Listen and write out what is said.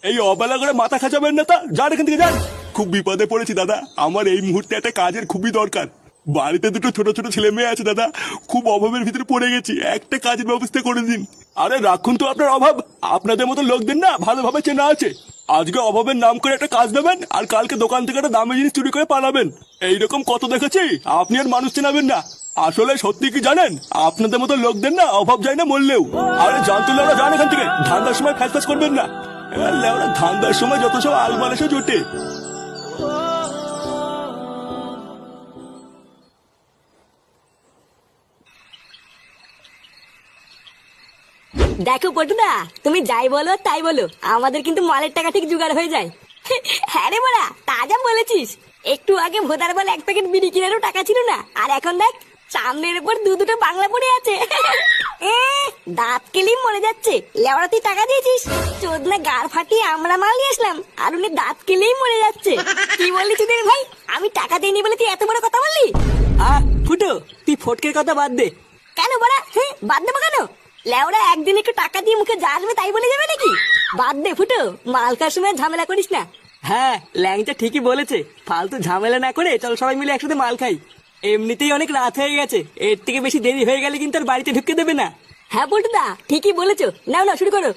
এই অবেলা করে মাথা খাঁচাবেন না, তা যান এখান থেকে যান। খুব বিপদে পড়েছি দাদা, আমার এই মুহূর্তে একটা কাজের খুবই দরকার। বাড়িতে দুটো ছোট ছোট ছেলে মেয়ে আছে দাদা, খুব অভাবের ভিতরে পড়ে গেছি, একটা কাজের ব্যবস্থা করে দিন। আরে রাখুন তো আপনার অভাব, আপনাদের মতো লোকদের না ভালোভাবে চেনা আছে। আজকে অভাবের নাম করে একটা কাজ দেবেন, আর কালকে দোকান থেকে একটা দামি জিনিস চুরি করে পালাবেন। এইরকম কত দেখেছি, আপনি আর মানুষ চেনাবেন না। আসলে সত্যি কি জানেন, আপনাদের মতো লোকদের না অভাব যায় না মরলেও। আরে জানতো ওরা, যান এখান থেকে, ধান্দার সময় ফ্যাস করবেন না। ওরা ধান্দার সময় যত সব আলমাল এসে জোটে। দেখো পটুদা, তুমি যাই বলো তাই বলো, আমাদের কিন্তু মালের টাকা ঠিক জোগাড় হয়ে যায়। হ্যাঁ রে বড়া, তা যা বলেছিস। একটু আগে ভোদার বলে 1 প্যাকেট বিড়ি কেনারও টাকা ছিল না, আর এখন দেখ সামনের উপর দুটো বাংলা পড়ে আছে। দাঁত কেলেই মরে যাচ্ছে। লেওড়া তুই টাকা দিয়েছিস, চোদনা গাড় ফাটিয়ে আমরা মাল নিয়ে আসলাম, আর উনি দাঁত কেলেই মরে যাচ্ছে। কি বললি তুই ভাই? আমি টাকা দিইনি বলে তুই এত বড় কথা বললি? ফুটো, তুই ফটকের কথা বাদ দে। কেন বড়া? বাদ দেবো কেন? লেওরা একদিন একটু টাকা দিয়ে মুখে যা আসবে তাই বলে যাবে নাকি? বাদ দে ফুটো, মাল খাওয়ার সময় ঝামেলা করিস না। হ্যাঁ, ল্যাংচা ঠিকই বলেছে, ফালতু ঝামেলা না করে চল সবাই মিলে একসাথে মাল খাই। এমনিতেই অনেক রাত হয়ে গেছে, এর থেকে বেশি দেরি হয়ে গেলে কিন্তু আর বাড়িতে ঢুকতে দেবে না। হ্যাঁ পটুদা, ঠিকই বলেছো। নাও না, শুরু করো।